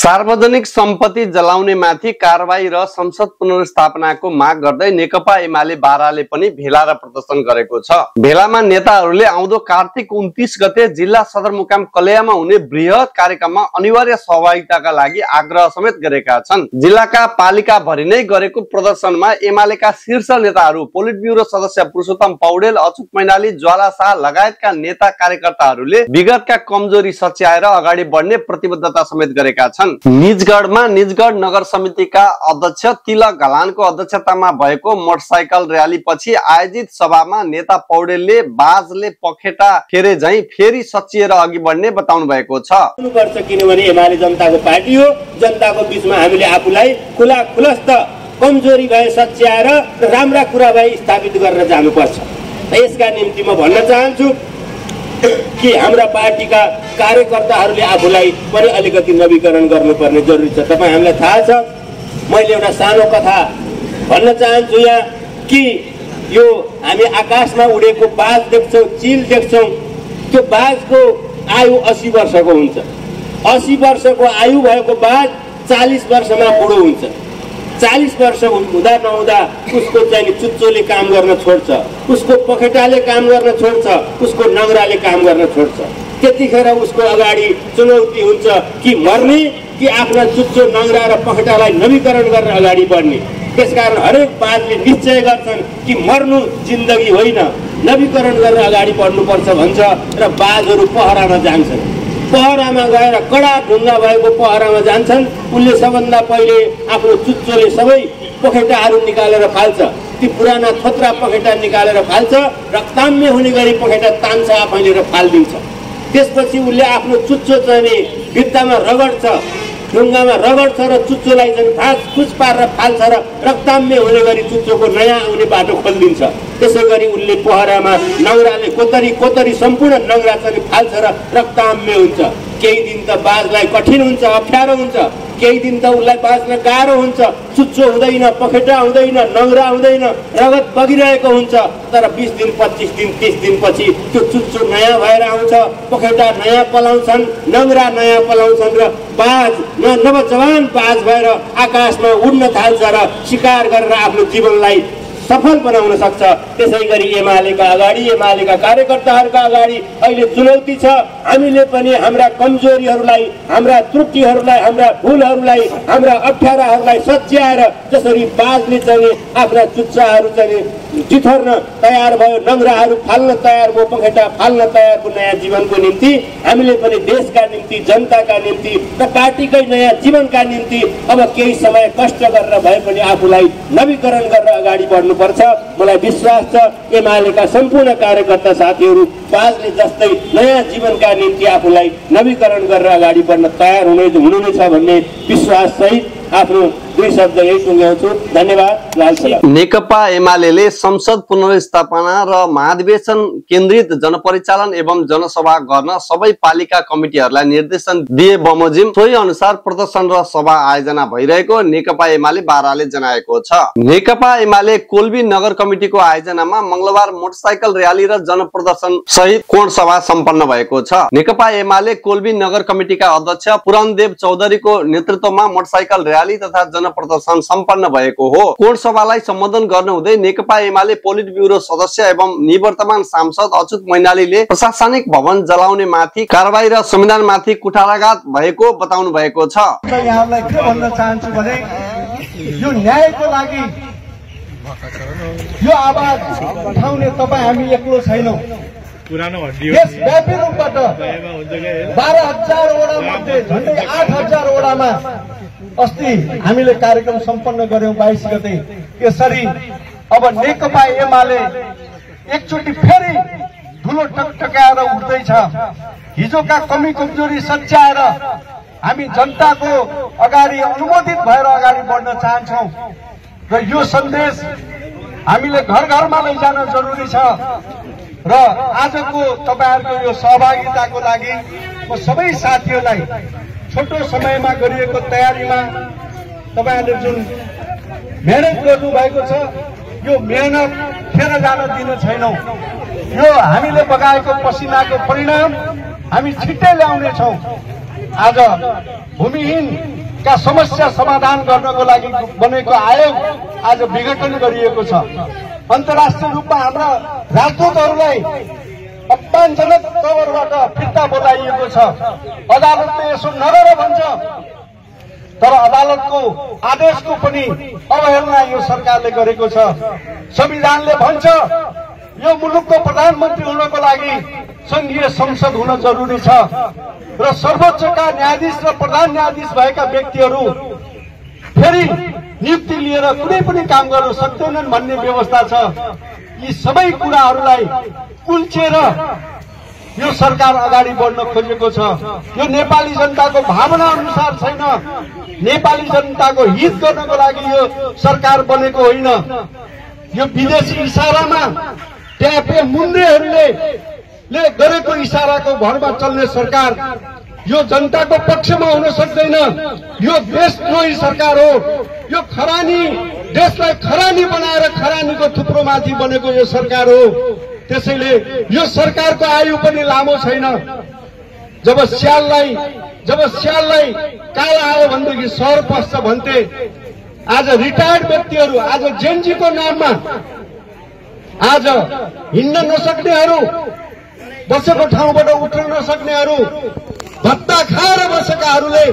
सार्वजनिक सम्पत्ति जलाउने माथि कारबाही र संसद पुनर्स्थापनाको माग गर्दै नेकपा एमाले बाराले पनि भेला र प्रदर्शन गरेको छ। भेलामा नेताहरूले आउँदो कार्तिक 29 गते जिल्ला सदरमुकाम कलैयामा हुने बृहत कार्यक्रममा अनिवार्य सहभागिताका लागि आग्रह समेत गरेका छन्। जिल्लाका पालिका भरि नै गरेको प्रदर्शनमा एमालेका शीर्ष नेताहरू, पोलिट ब्युरो सदस्य पुरुषोत्तम पौडेल, अच्युत मैनाली, ज्वाला शाह लगायतका नेता कार्यकर्ताहरूले विगतका कमजोरी सच्याएर अगाडि बढ्ने प्रतिबद्धता समेत गरेका छन्। निजगढमा निजगढ नगर समितिका अध्यक्ष तिलक घलानको अध्यक्षतामा भएको मोटरसाइकल र्याली पछि आयोजित सभामा नेता पौडेलले बाजले पखेटा फेरे झैं फेरि सचिएर अघि बढ्ने बताउनु भएको छ। किनभने एमाले जनताको पार्टी हो, जनताको बीचमा हामीले आफूलाई खुलस्त कमजोरी भए सच्याएर राम्रा कुरा भए स्थापित गरेर जानुपर्छ। यसका निम्ति म भन्न चाहन्छु कि हाम्रा पार्टीका कार्यकर्ताहरूले आफूलाई पनि अलिकति नवीकरण गर्नुपर्ने जरुरी छ। तपाईँ हामीलाई थाहा छ, मैले एउटा सानो कथा भन्न चाहन्छु यहाँ कि यो हामी आकाशमा उडेको बाज देख्छौँ, चिल देख्छौँ। त्यो बाजको आयु 80 वर्षको हुन्छ। 80 वर्षको आयु भएको बाज 40 वर्षमा बुढो हुन्छ। 40 वर्ष हुँदा नहुँदा उसको चाहिँ चुच्चोले काम गर्न छोड्छ, उसको पखेटाले काम गर्न छोड्छ, उसको नङ्ग्राले काम गर्न छोड्छ। त्यतिखेर उसको अगाडि चुनौती हुन्छ कि मर्ने कि आफ्ना चुच्चो नङ्ग्रा र पखेटालाई नवीकरण गरेर अगाडि बढ्ने। त्यसकारण हरेक बाजले निश्चय गर्छन् कि मर्नु जिन्दगी होइन, नवीकरण गरेर अगाडि बढ्नुपर्छ भन्छ र बाजहरू पहरामा जान्छन्। पहरामा गएर कडा ढुङ्गा भएको पहरामा जान्छन्। उनले सबभन्दा पहिले आफ्नो चुच्चोले सबै पखेटाहरू निकालेर फाल्छ। ती पुराना थोत्रा पखेटा निकालेर फाल्छ, रक्ताम्य हुने गरी पखेटा तान्छ आफैले र फालिदिन्छ। त्यसपछि उसले आफ्नो चुच्चो चाहिँ भित्तामा रगड्छ, ढुङ्गामा रगड्छ र चुच्चोलाई चाहिँ फाँस पारेर फाल्छ र रक्ताम्य हुने गरी चुच्चोको नयाँ आउने बाटो खोलिदिन्छ। त्यसै गरी उनले पहरामा नङ्ग्राले कोतरी सम्पूर्ण नङ्ग्रा चाहिँ फाल्छ र रक्ताम्य हुन्छ। केही दिन त बाजलाई कठिन हुन्छ, अप्ठ्यारो हुन्छ, केही दिन त उसलाई बाँच्न गाह्रो हुन्छ। चुच्चो हुँदैन, पखेटा हुँदैन, नङ्ग्रा हुँदैन, रगत बगिरहेको हुन्छ। तर 20 दिन, 25 दिन, 30 दिनपछि त्यो चुच्चो नयाँ भएर आउँछ, पखेटा नयाँ पलाउँछन्, नङ्ग्रा नयाँ पलाउँछन् र बाज नवजवान बाज भएर आकाशमा उड्न थाल्छ र शिकार गरेर आफ्नो जीवनलाई सफल बनाउन सक्छ। त्यसै गरी एमालेका अगाडि, एमालेका कार्यकर्ताहरूका अगाडि अहिले चुनौती छ। हामीले पनि हाम्रा कमजोरीहरूलाई, हाम्रा त्रुटिहरूलाई, हाम्रा भुलहरूलाई, हाम्रा अप्ठ्याराहरूलाई सच्याएर जसरी बाजले चाहिँ आफ्ना चुच्चाहरू चाहिँ जिथर्न तयार भयो, नङ्ग्राहरू फाल्न तयार भयो, पखेटा फाल्न तयार भयो नयाँ जीवनको निम्ति, हामीले पनि देशका निम्ति, जनताका निम्ति र पार्टीकै नयाँ जीवनका निम्ति अब केही समय कष्ट गरेर भए पनि आफूलाई नवीकरण गरेर अगाडि बढ्नुपर्छ। मलाई विश्वास छ एमालेका सम्पूर्ण कार्यकर्ता साथीहरू बाजले जस्तै नयाँ जीवनका निम्ति आफूलाई नवीकरण गरेर अगाडि बढ्न तयार हुनुहुनेछ भन्ने विश्वास सहित आफ्नो दुई शब्द यही टुङ्ग्याउँछु। धन्यवाद। लाल सलाम। नेकपा एमाले संसद पुनर्स्थापना र महाधिवेशन केन्द्रित जनपरिचालन एवं जनसभा गर्न सबै पालिका कमिटिहरूलाई निर्देशन दिए बमोजिम सोही अनुसार प्रदर्शन र सभा आयोजना भइरहेको नेकपा एमाले बाराले जनाएको छ। नेकपा एमाले कोल्बी नगर कमिटिको आयोजनामा मंगलबार मोटरसाइकल र्याली र जनप्रदर्शन सहित कोण सभा सम्पन्न भएको छ। नेकपा एमाले कोल्बी नगर कमिटिका अध्यक्ष पुरणदेव चौधरीको नेतृत्वमा मोटरसाइकल र्याली तथा जनप्रदर्शन सम्पन्न भएको हो। कोण सभालाई सम्बोधन गर्नुहुँदै नेकपा एमाले पोलिट ब्युरो सदस्य एवं निवर्तमान सांसद अच्युत मैनालीले प्रशासनिक भवन जलाउने माथि कारबाही र संविधान माथि कुठाराघात भएको बताउनु भएको छ। यहाँलाई के भन्न चाहन्छु भने यो न्यायको लागि यो आवाज उठाउने तपाईँ हामी एक्लो छैनौँ। देशव्यापी रूपबाट 12,000 वडा मध्ये झन्डै 8,000 वडामा अस्ति हामीले कार्यक्रम सम्पन्न गर्यौं 22 गते। यसरी अब नेकपा एमाले एकचोटि फेरि धुलो टकटकाएर उठ्दैछ। हिजोका कमी कमजोरी सच्याएर हामी जनताको अगाडि अनुमोदित भएर अगाडि बढ्न चाहन्छौं र यो सन्देश हामीले घर घरमा लैजान जरुरी छ। र आजको तपाईहरुको यो सहभागिताको लागि म सबै साथीहरूलाई छोटो समयमा गरिएको तयारीमा तपाईहरुले जुन मेहनत गर्नु भएको छ यो मेहनत खेर जान दिन छैनौं। यो हामीले बगाएको पसिनाको परिणाम हामी छिट्टै ल्याउने छौं। आज भूमिहीनका समस्या समाधान गर्नको लागि बनेको आयोग आज विघटन गरिएको छ। अन्तर्राष्ट्रिय रूपमा हाम्रा राजदूतहरूलाई अपमानजनक तवरबाट फिर्ता बोलाइएको छ। अदालतले यसो नगर भन्छ, तर अदालतको आदेशको पनि अवहेलना यो सरकारले गरेको छ। संविधानले भन्छ यो मुलुकको प्रधानमन्त्री हुनको लागि संघीय संसद हुन जरुरी छ र सर्वोच्चका न्यायाधीश र प्रधान न्यायाधीश भएका व्यक्तिहरू फेरि नियुक्ति लिएर कुनै पनि काम गर्न सक्दैनन् भन्ने व्यवस्था छ। यी सबै कुराहरूलाई कुल्चेर यो सरकार अगाडि बढ्न खोजेको छ। यो नेपाली जनताको भावना अनुसार छैन। नेपाली जनताको हित गर्नको लागि यो सरकार बनेको होइन। यो विदेशी इशारामा ट्यापे मुन्ड्रेहरूले गरेको इशाराको भरमा चल्ने सरकार यो जनताको पक्षमा हुन सक्दैन। यो देशद्रोही सरकार हो। यो खरानी देशलाई खरानी बनाएर खरानीको थुप्रोमाथि बनेको यो सरकार हो। त्यसैले यो सरकारको आयु पनि लामो छैन। जब स्याललाई काल आयो भनेदेखि सहर पस्छ भन्थे। आज रिटायर्ड व्यक्तिहरू, आज जेनजीको नाममा आज हिँड्न नसक्नेहरू, बसेको ठाउँबाट उठ्न नसक्नेहरू, भत्ता खाएर बसेकाहरूले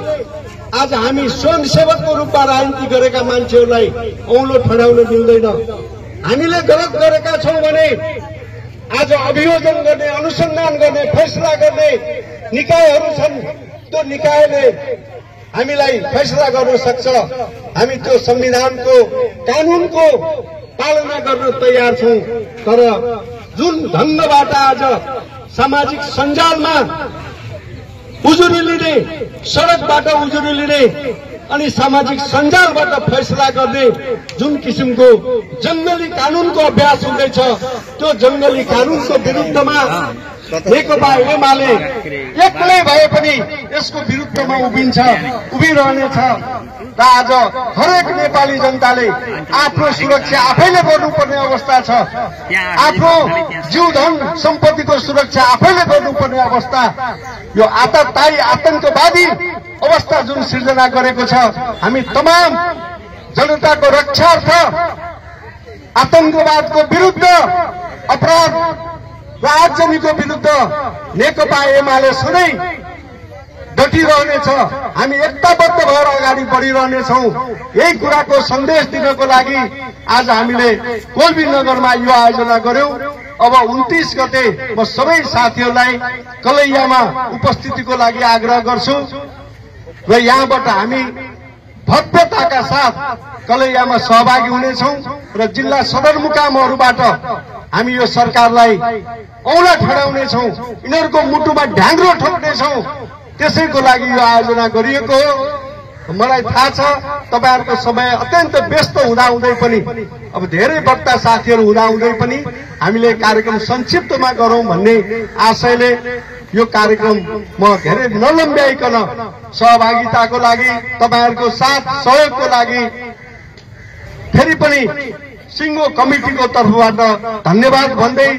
आज हामी स्वयंसेवकको रूपमा राजनीति गरेका मान्छेहरूलाई औँलो ठडाउन दिँदैन। हामीले गलत गरेका छौं भने आज अभियोजन गर्ने, अनुसन्धान गर्ने, फैसला गर्ने निकायहरू छन्। त्यो निकायले हामीलाई फैसला गर्न सक्छ। हामी त्यो संविधानको, कानूनको पालना गर्न तयार छौं। तर जुन ढंगबाट आज सामाजिक सञ्जालमा उजुरी लिने, सडकबाट उजुरी लिने अनि सामाजिक सञ्जालबाट फैसला गर्ने जुन किसिमको जंगली कानूनको अभ्यास हुँदैछ, त्यो जंगली कानूनको विरुद्धमा नेकपा एमाले एक्लै भए पनि यसको विरुद्धमा उभिरहनेछ। र आज हरेक नेपाली जनताले आफ्नो सुरक्षा आफैले गर्नुपर्ने अवस्था छ। आफ्नो जीवधन सम्पत्तिको सुरक्षा आफैले गर्नुपर्ने अवस्था, यो आततायी आतंकवादी अवस्था जुन सिर्जना गरेको छ, हामी तमाम जनताको रक्षार्थ आतंकवादको विरुद्ध, अपराध र आगजनीको विरुद्ध नेकपा एमाले सधैँ डटिरहनेछ। हामी एकताबद्ध भएर अगाडि बढिरहनेछौँ। यही कुराको सन्देश दिनको लागि आज हामीले कोल्बी नगरमा यो आयोजना गर्यौं। अब 29 गते म सबै साथीहरूलाई कलैयामा उपस्थितिको लागि आग्रह गर्छु र यहाँबाट हामी भव्यताका साथ कलैयामा सहभागी हुनेछौं र जिल्ला सदरमुकामहरूबाट हामी यो सरकारलाई औँला ठडाउनेछौं, यिनीहरूको मुटुमा ढ्याङ्ग्रो ठोक्नेछौं। त्यसैको लागि यो आयोजना गरिएको हो। मलाई थाहा छ तपाईहरुको समय अत्यन्त व्यस्त हुँदाहुँदै पनि, अब धेरै वक्ता साथीहरू हुँदाहुँदै पनि हामीले कार्यक्रम संक्षिप्तमा गरौं भन्ने आशयले यो कार्यक्रम म धेरै नलम्ब्याइकन सहभागिताको लागि, तपाईहरुको साथ सहयोगको लागि फेरि पनि सिंगो कमिटीको तर्फबाट धन्यवाद भन्दै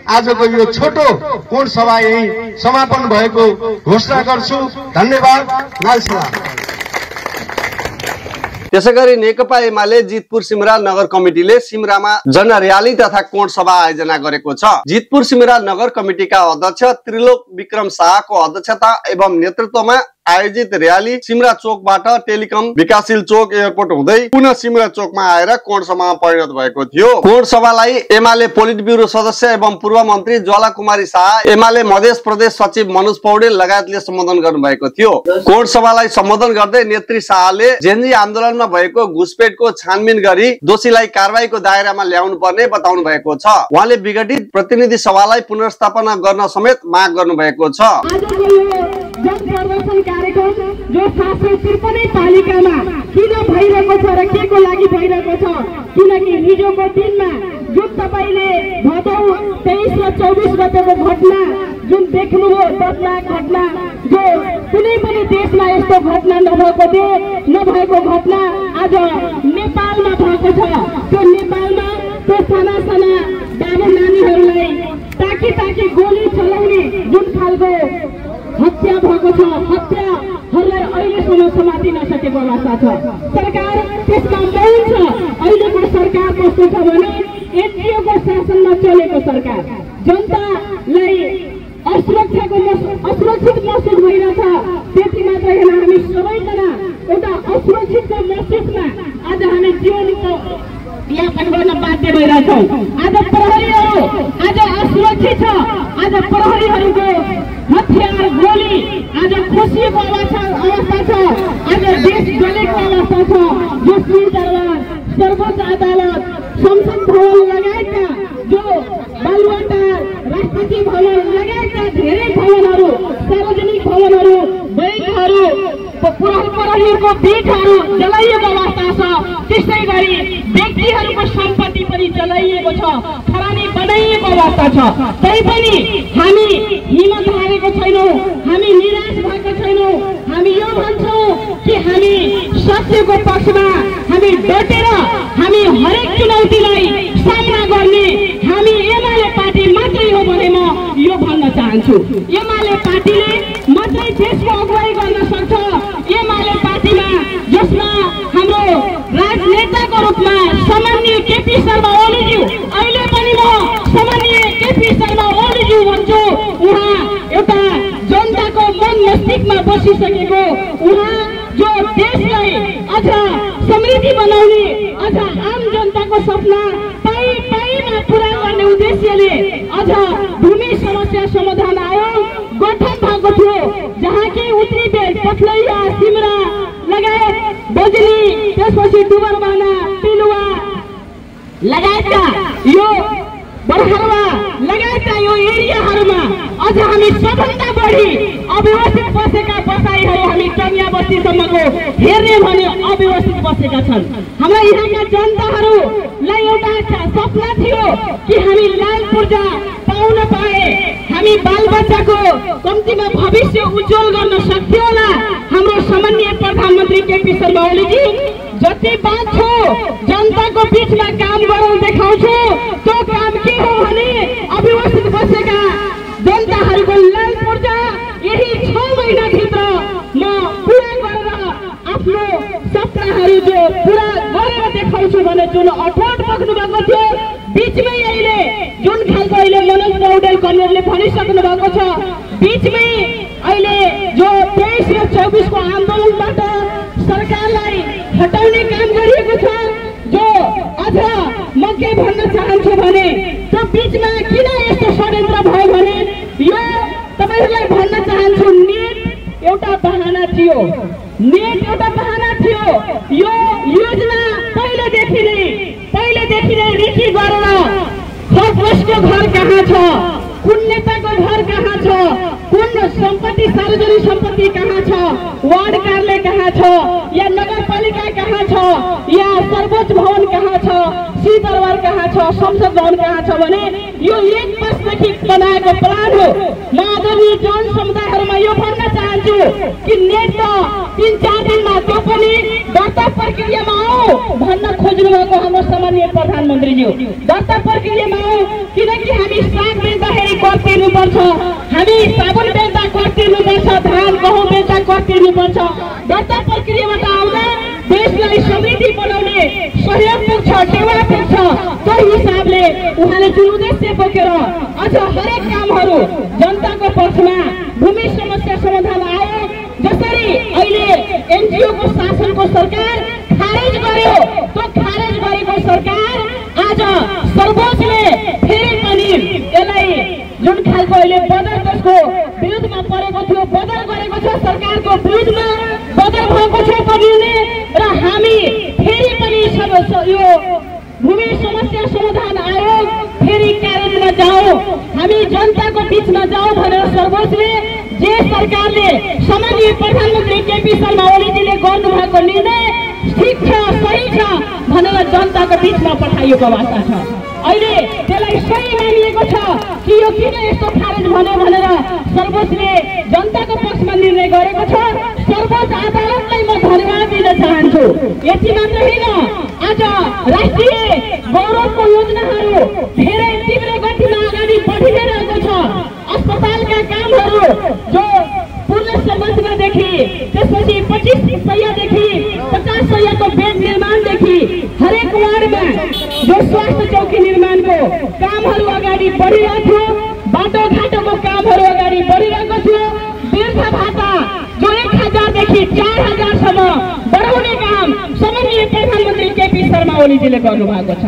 आजको यो छोटो कोण सभा यही समापन भएको घोषणा गर्छु। धन्यवाद। लालसला। त्यसैगरी नेकपा एमाले जितपुर सिमरा नगर कमिटीले सिमरामा जनर्याली तथा कोण सभा आयोजना गरेको छ। जितपुर सिमरा नगर कमिटीका अध्यक्ष त्रिलोक विक्रम शाहको अध्यक्षता एवं नेतृत्वमा आयोजित र्याली सिमरा चोकबाट टेलिकम विकासशील चोक एयरपोर्ट हुँदै पुनः सिमरा चोकमा आएर कोण सभामा परिणत भएको थियो। कोण सभालाई एमाले पोलिट ब्युरो सदस्य एवं पूर्व मन्त्री ज्वाला कुमारी शाह, एमाले मध्य प्रदेश सचिव मनोज पौडेल लगायतले सम्बोधन गर्नुभएको थियो। कोण सभालाई सम्बोधन गर्दै नेत्री शाहले जेनजी आन्दोलनमा भएको घुसपेटको छानबिन गरी दोषीलाई कारबाहीको दायरामा ल्याउनु पर्ने बताउनु भएको छ। उहाँले विघटित प्रतिनिधि सभालाई पुनर्स्थापना गर्न समेत माग गर्नुभएको छ। कार्यक्रम जो 753 पालिकामा किन भइरहेको छ र केको लागि भइरहेको छ, किनकि हिजोको दिनमा जुन तपाईले भदौ 23 र 24 गतेको घटना जुन देख्नुभयो, दर्दनाक घटना, जो कुनै पनि देशमा यस्तो घटना नभएको घटना आज नेपालमा भएको छ। त्यो नेपालमा त्यो साना साना बाबु नानीहरूलाई ताकी गोली चलाउने जुन खालको हत्या भएको छ। हत्याहरूलाई अहिलेसम्म समाति नसकेको अवस्था छ। सरकार त्यसमा मौन छ। अहिलेको सरकार कस्तो छ भने एनजिओको शासनमा चलेको सरकार जनतालाई असुरक्षित महसुस भइरहेछ। त्यति मात्र होइन, हामी सबैजना एउटा असुरक्षितको महसुसमा आज हामी जीवनको यापन गर्न बाध्य भइरहेछौँ। आज प्रहरीहरू आज असुरक्षित छ। आज प्रहरीहरूको हतियार गोली आज खोसिएको अवस्था छ। आज देश जलेको अवस्था छ। जो सिंहदरबार, सर्वोच्च अदालत, संसद भवन लगायतका जो बालुवाटार, राष्ट्रपति भवन लगायतका धेरै भवनहरू, सार्वजनिक भवनहरू, बैङ्कहरू, प्रहरीहरूको पीठहरू जलाइएको अवस्था छ। त्यसै गरी व्यक्तिहरूको सम्पत्ति पनि जलाइएको छ, खरानी बनाइएको अवस्था छ। तैपनि हामी हिम्मत हारेको छैनौँ, हामी निराश भएको छैनौँ। हामी यो भन्छौँ कि हामी सत्यको पक्षमा हामी डटेर हामी हरेक चुनौतीलाई सामना गर्ने हामी एमाले पार्टी मात्रै हो भने म यो भन्न चाहन्छु। एमाले पार्टीले मात्रै देशको अगुवाई गर्न सक्छ। एमाले पार्टीमा जसमा हाम्रो राजनेताको रूपमा सामान्य केपी शर्मा ओलीज्यू, अहिले पनि म सामान्य केपी शर्मा ओलीज्यू भन्छु। उहाँ एउटा जनताको मन मस्तिष्कमा बसिसकेको, उहाँ जो देशलाई अझ समृद्धि बनाउने, अझ आम जनताको सपना पाइमा पुरा गर्ने उद्देश्यले अझ भूमि समस्या समाधान आयोग गठन भएको थियो, जहाँ कि उत्तरी बेल, पथलैया, सिमरा लगायत बजली, त्यसपछि डुबरबाना, पिलुवा लगायतका यो बरहरवा लगायतका यो एरियाहरूमा अझ हामी सबभन्दा बढी अव्यवस्थित बसेका बसाइहरू हामी टङ्गिया बस्तीसम्मको हेर्ने भने अव्यवस्थित बसेका छन्। हाम्रा यहाँका जनताहरूलाई एउटा सपना थियो कि हामी लाल पूर्जा पाउन पाए, हामी बालबच्चाको कम्तीमा भविष्य उज्जवल गर्न सक्थ्यौँ होला। हाम्रो सामान्य प्रधानमन्त्री केपी शर्मा ओलीजी जति बाँच्छु जनताको बिचमा काम गराउन देखाउँछु। त्यो काम के हो भने अव्यवस्थित बसेका जनताहरूको लाल पूर्जा यही 6 महिनाभित्र म पुरा गरेर आफ्नो सपनाहरू जो पुरा गरेर देखाउँछु भने जुन अठोट बग्नु भएको थियो बिचमै अहिले जुन खालको अहिले मनोज पौडेल कन्नेरले भनिसक्नु भएको छ, बिचमै अहिले जो 23 र 24 को आन्दोलनबाट सरकारलाई हटाउने काम गरिएको छ। जो अझ म के भन्न चाहन्छु भने त्यो बिचमा किन यस्तो षड्यन्त्र भयो भने यो तपाईहरुलाई भन्न चाहन्छु, नेट एउटा बहाना थियो। यो योजना पहिलेदेखि नै रेखी गरेर कसको घर कहाँ छ, कुन नेताको घर कहाँ छ, कुन सम्पत्ति सार्वजनिक सम्पत्ति कहाँ छ, वार्ड कार्यालय कहाँ छ, या नगरपालिका कहाँ छ, या सर्वोच्च भवन कहाँ छ, सिंहदरबार कहाँ छ, संसद भवन कहाँ छ भने यो 1 वर्षदेखि बनाएको प्लान हो। म आदरणीय जन समुदायहरूमा यो भन्न चाहन्छु कि नेट त 3-4 दिनमा त्यो पनि दर्ता प्रक्रियामा आऊ भन्न खोज्नु भएको हाम्रो सामान्य प्रधानमन्त्रीज्यू। दर्ता प्रक्रियामा आऊ, किनकि हामी साग बेच्दाखेरि कर तिर्नुपर्छ, हामी साबुन बेच्दा कर तिर्नुपर्छ, धान गहुँ बेच्दा कर तिर्नुपर्छ। दर्ता प्रक्रियाबाट आउँदा देशलाई समृद्धि बनाउने सहयोग पुग्छ, टेवा पुग्छ। त्यो हिसाबले उहाँले जुन उद्देश्य बोकेर अझ हरेक कामहरू जनताको पक्षमा भूमि समस्या समाधान आयोग जसरी अहिले एनजिओको शासनको सरकार खारेज गर्यो, त्यो खारेज गरेको सरकार आज सर्वोच्चले फेरि पनि यसलाई जुन खालको अहिले बदल त्यसको विरुद्धमा परेको थियो, बदल गरेको छ, सरकारको विरुद्धमा बदल भएको छ निर्णय। र हामी फेरि पनि यो भूमि समस्या समाधान आयोग फेरि कार्यमा जाऊ, हामी जनताको बिचमा जाऊ भनेर सर्वोच्चले जे सरकारले सामान्य प्रधानमन्त्री केपी शर्मा ओलीजीले गर्नुभएको निर्णय ठिक छ, सही छ भनेर जनताको बिचमा पठाइएको अवस्था छ। अहिले त्यसलाई सही मानिएको छ कि यो किन यस्तो खारेज भन्यो भनेर सर्वोच्चले जनताको पक्षमा निर्णय गरेको छ। सर्वोच्च अदालतलाई म धन्यवाद दिन चाहन्छु। यति मात्र होइन, आज राष्ट्रिय गौरवको योजनाहरू धेरै तीव्र गतिमा अगाडि बढिरहेको छ। अस्पतालका कामहरू जो भ्रष्टाचारसम्म बढाउने काम सम्माननीय प्रधानमन्त्री केपी शर्मा ओलीजीले गर्नुभएको छ।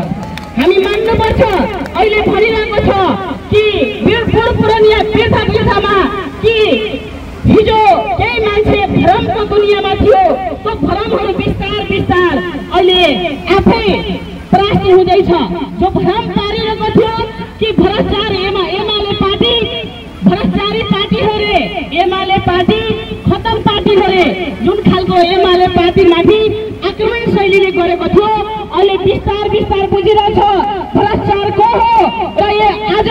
हामी मान्नुपर्छ। अहिले भनिरहेको छ कि पुरानिया वृद्धामा कि हिजो केही मान्छे भ्रमको दुनियाँमा थियो, त्यो भ्रमहरू बिस्तार बिस्तार अहिले आफै परास्त हुँदैछ। जो भ्रम पारिरहेको थियो कि भ्रष्टाचार एमाले पार्टी भ्रष्टाचारी पार्टी हो रे, एमाले पार्टी खतम पार्टी हो रे, जुन खालको एमाले पार्टीमाथि आक्रमण शैलीले गरेको थियो अहिले बिस्तार बिस्तार बुझिरहेछ भ्रष्टाचार को हो र आज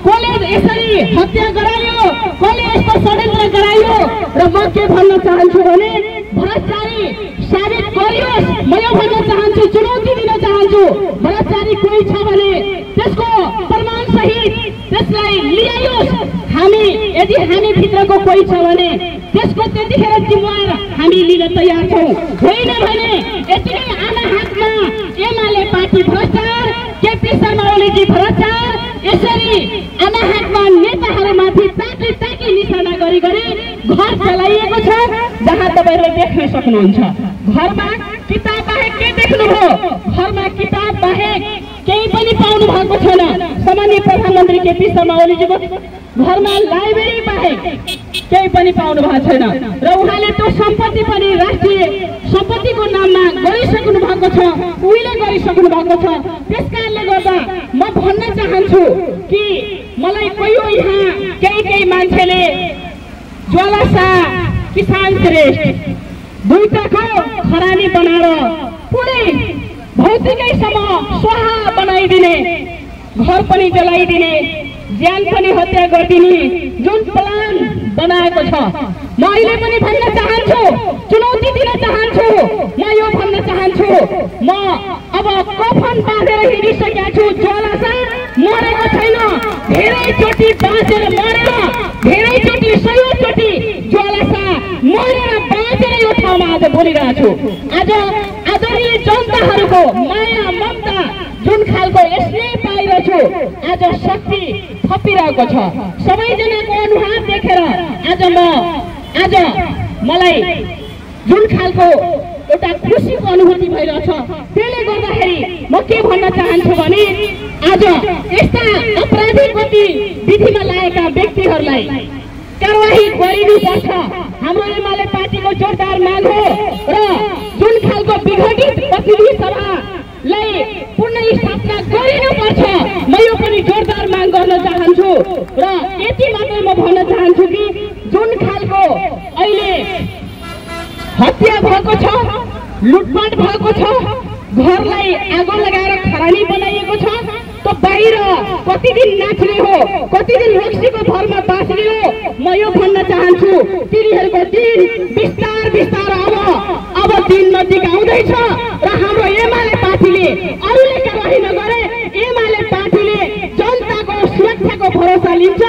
कसले यसरी हत्या गरायो, कसले यस्तो षड्यन्त्र गरायो। र म के भन्न चाहन्छु भने भ्रष्टाचारी साबित गरियोस्, म यो भन्न चाहन्छु, चुनौती दिन चाहन्छु। भ्रष्टाचारी कोही छ भने त्यसको प्रमाण सहित त्यसलाई ल्याइयोस्। हामी यदि हामी भित्रको कोही छ भने त्यसको त्यतिखेर जिम्मेवार हामी लिन तयार छौँ। होइन भने यतिकै आमा हातमा एमाले पार्टी भ्रष्टाचार, केपी शर्मा ओलीजी भ्रष्टाचार, यसरी आमा हातमा नेताहरूमाथि ताकी निशाना गरी घर चलाइएको छ। जहाँ तपाईँहरूले देख्न सक्नुहुन्छ घरमा किताब बाहेक के देख्नुभयो? घरमा किताब बाहेक केही पनि पाउनु भएको छैन। सामान्य प्रधानमन्त्री केपी शर्मा ओलीजीको घरमा लाइब्रेरी बाहेक केही पनि पाउनु भएको छैन र उहाँले त्यो सम्पत्ति पनि राष्ट्रिय सम्पत्तिको नाममा गरिसक्नु भएको छ, उहिले गरिसक्नु भएको छ। त्यसकारणले गर्दा म भन्न चाहन्छु कि मलाई कोही यहाँ केही मान्छेले ज्वालासा किसान श्रेष्ठ दुईटाको खरानी बनाएर पुरै भौतिकैसम्म स्वाहा बनाइदिने, घर पनि जलाइदिने, ज्यान पनि हत्या गरिदिने जुन प्लान बनाएको छ, म अहिले पनि भन्न चाहन्छु, चुनौती दिन चाहन्छु। म यो भन्न चाहन्छु, म अब कफन बाँधेर हिँडिसकेका छु। ज्वालासा मरेको छैन, धेरैचोटि बाँचेर मरेर, धेरैचोटि सयौँचोटि ज्वालासा मरेर बाँचेर यो ठाउँमा आज बोलिरहेको छु। आज आदरणीय जनताहरूको माया ममता जुन खालको यसले पाइरहेको छु, आज शक्ति थपिरहेको छ। सबैजनाको अनुहार देखेर आज मलाई जुन खालको एउटा खुसीको अनुभूति भइरहेछ, त्यसले गर्दाखेरि म के भन्न चाहन्छु भने आज यस्ता अपराधी गतिविधिमा लागेका व्यक्तिहरूलाई कारवाही गरिनुपर्छ। हाम्रो एमाले पार्टीको जोरदार माग हो र जुन खालको विघटित प्रतिनिधि सभालाई पुनर्स्थापना गरिनुपर्छ, म यो पनि जोरदार माग गर्न चाहन्छु। र यति मात्रै म भन्न चाहन्छु कि जुन खालको अहिले हत्या भएको छ, लुटपाट भएको छ, घरलाई आगो लगाएर खरानी बनाइएको छ, त बाहिर कति दिन नाच्ने हो, कति दिन रक्सीको भरमा बाँच्ने हो। म यो भन्न चाहन्छु, तिनीहरूको दिन बिस्तार बिस्तार अब दिन नजिक आउँदैछ र हाम्रो एमाले पार्टीले अरूले कारवाही नगरे एमाले पार्टीले जनताको सुरक्षाको भरोसा लिन्छ।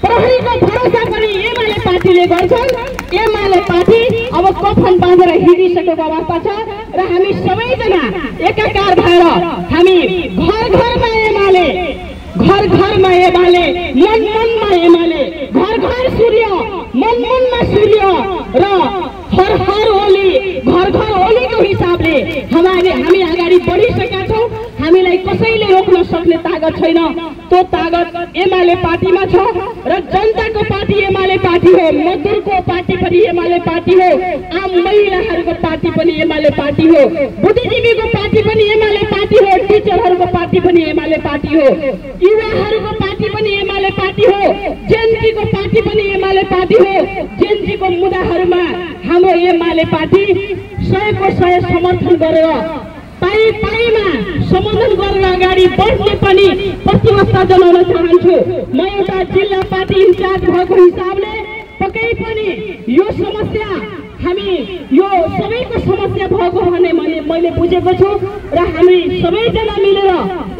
प्रहरीको भरोसा पनि एमाले पार्टीले गर्छन्। एमाले पार्टी अब कफन बाँधेर हिँडिसकेको अवस्था छ र हामी सबैजना एकाकार भएर हामी घर घरमा एमाले, घर घरमा एमाले, मन मनमा एमाले, घर घर सूर्य, मन मनमा सूर्य र हर हर ओली, घर घर ओलीको हिसाबले हामी अगाडि बढिसकेका छौँ। हामीलाई कसैले रोक्न सक्ने तागत छैन। त्यो तागत एमाले पार्टीमा छ र जनताको पार्टी एमाले पार्टी हो, मजदुरको पार्टी पनि एमाले पार्टी हो, आम महिलाहरूको पार्टी पनि एमाले पार्टी हो, बुद्धिजीवीको पार्टी पनि एमाले पार्टी हो, टिचरहरूको पार्टी पनि एमाले पार्टी हो, युवाहरूको पार्टी पनि एमाले पार्टी हो, जेएनजीको पार्टी पनि एमाले पार्टी हो। जेएनजीको मुद्दाहरूमा हाम्रो एमाले पार्टी 100को 100 समर्थन गरेर पाइमा सम्बोधन गरेर अगाडि बढ्ने पनि प्रतिबद्धता जनाउन चाहन्छु। म एउटा जिल्ला पार्टी इन्चार्ज भएको हिसाबले पक्कै पनि यो समस्या हामी यो सबैको समस्या भएको भने मैले बुझेको छु र हामी सबैजना मिलेर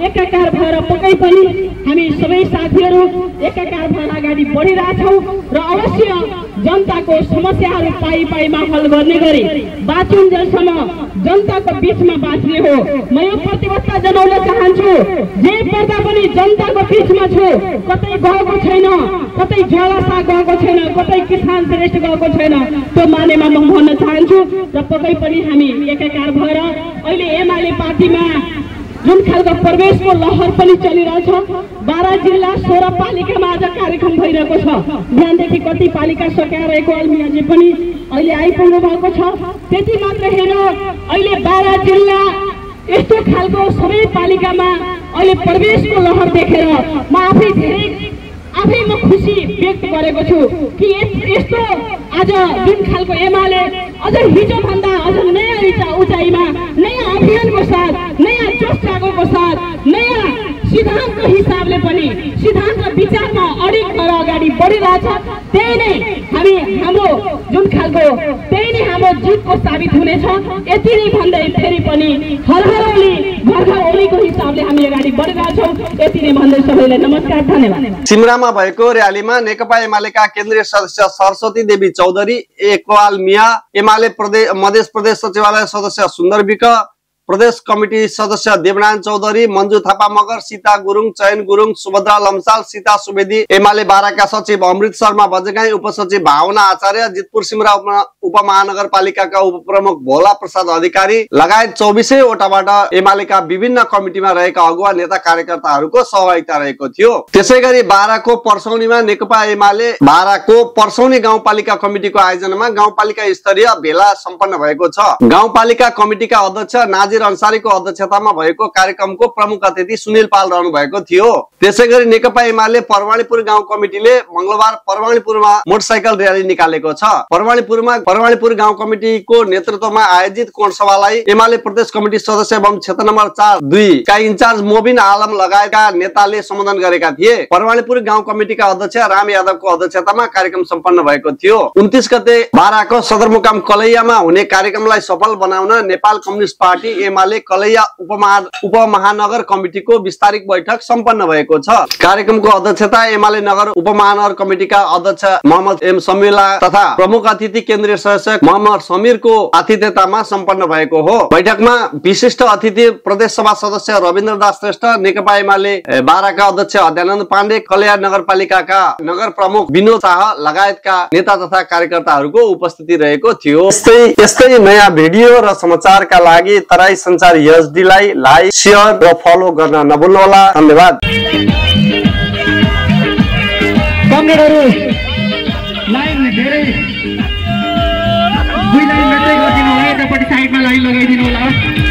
एकाकार भएर पक्कै पनि हामी सबै साथीहरू एकाकार भएर अगाडि बढिरहेछौँ र अवश्य जनताको समस्याहरू पाइमा हल गर्ने गरी बाँचुन्जेलसम्म जनताको बिचमा बाँच्ने हो। म यो प्रतिबद्धता जनाउन चाहन्छु, जे पर्दा पनि जनताको बिचमा छु, कतै गएको छैन, कतै ज्वालासा गएको छैन, कतै किसान श्रेष्ठ गएको छैन, त्यो मानेमा म भन्न चाहन्छु। र पक्कै पनि हामी एकाकार भएर अहिले एमाले पार्टीमा जुन खालको प्रवेशको लहर पनि चलिरहेछ, 12 जिल्ला 16 पालिकामा आज कार्यक्रम भइरहेको छ। बिहानदेखि कति पालिका सकाइरहेको अल्मियाजी पनि अहिले आइपुग्नु भएको छ। त्यति मात्र होइन, अहिले 12 जिल्ला यस्तो खालको सबै पालिकामा अहिले प्रवेशको लहर देखेर म आफै म खुसी व्यक्त गरेको छु कि यस्तो आज जुन खालको एमाले अझ हिजो भन्दा अझ नयाँ उचाइमा नयाँ अभियानको साथ, नयाँ जोस जागरको साथ, नयाँ सिद्धान्तको हिसाबले पनि सिद्धान्त र विचारमा अडिग भएर अगाडि बढिरहेछ। त्यही नै हाम्रो जुन खालको त्यही नै हाम्रो जितको साबित हुनेछ। यति नै भन्दै फेरि पनि हर हर ओली घर घर ओलीको हिसाबले हामी अगाडि बढिरहेछौँ। यति नै भन्दै सबैलाई नमस्कार, धन्यवाद। सिमरामा भएको र्यालीमा नेकपा एमालेका केन्द्रीय सदस्य सरस्वती देवी चौधरी, इकबाल मिया, एमाले मध्य प्रदेश सचिवालय सदस्य सुन्दर विक, प्रदेश कमिटी सदस्य देवनारायण चौधरी, मंजू थापा मगर, सीता गुरुङ, चयन गुरुङ, सुभद्रा लम्साल, सीता सुवेदी, एमाले बाराका सचिव अमृत शर्मा बजगाई, उपसचिव भावना आचार्य, जितपुर सिमरा उपमहानगरपालिकाका उपप्रमुख भोला प्रसाद अधिकारी लगायत 24 वटाबाट एमालेका विभिन्न कमिटीमा रहेका अगुवा नेता कार्यकर्ताहरूको सहभागिता रहेको थियो। त्यसैगरी बाराको पर्सौनीमा नेकपा एमाले बाराको पर्सौनी गाउँपालिका कमिटीको आयोजनामा गाउँपालिका स्तरीय भेला सम्पन्न भएको छ। गाउँपालिका कमिटीका अध्यक्ष नाजिर अन्सारीको अध्यक्षतामा भएको कार्यक्रमको प्रमुख अतिथि सुनिल पाल रहनु भएको थियो। त्यसैगरी नेकपा एमाले परवाणीपुर गाउँ कमिटीले मंगलबार परवाणीपुरमा मोटरसाइकल र्याली निकालेको छ। परवाणीपुर गाउँ कमिटीको नेतृत्वमा आयोजित कोणसभालाई एमाले प्रदेश कमिटी सदस्य एवं क्षेत्र नम्बर 4-2 का इन्चार्ज मोबिन आलम लगायतका नेताले सम्बोधन गरेका थिए। परवाणीपुर गाउँ कमिटीका अध्यक्ष राम यादवको अध्यक्षतामा कार्यक्रम सम्पन्न भएको थियो। 29 गते बाराको सदरमुकाम कलैयामा हुने कार्यक्रमलाई सफल बनाउन नेपाल कम्युनिस्ट पार्टी एमाले कलैया उपमहानगर कमिटीको विस्तारित बैठक सम्पन्न भएको छ। कार्यक्रमको अध्यक्षता एमाले नगर उपमहानगर कमिटीका अध्यक्ष मोहम्मद एम समीला तथा प्रमुख अतिथि केन्द्रीय सदस्य मोहम्मद समीरको आतिथ्यतामा सम्पन्न भएको हो। बैठकमा विशिष्ट अतिथि प्रदेश सभा सदस्य रविन्द्र दास श्रेष्ठ, नेकपा एमाले बाराका अध्यक्ष अध्यानन्द पाण्डे, कलैया नगरपालिकाका नगर प्रमुख विनोद शाह लगायतका नेता तथा कार्यकर्ताहरूको उपस्थिति रहेको थियो। यस्तै नयाँ भिडियो र समाचारका लागि तराई संचार एचडीलाई लाइक, शेयर र फलो गर्न नभुल्नुहोला। धन्यवाद। कमरेडहरु लाइन धेरै 2 लाइन मात्रै गरिदिनु होला, यतापट्टि साइडमा लाइन लगाइदिनु होला।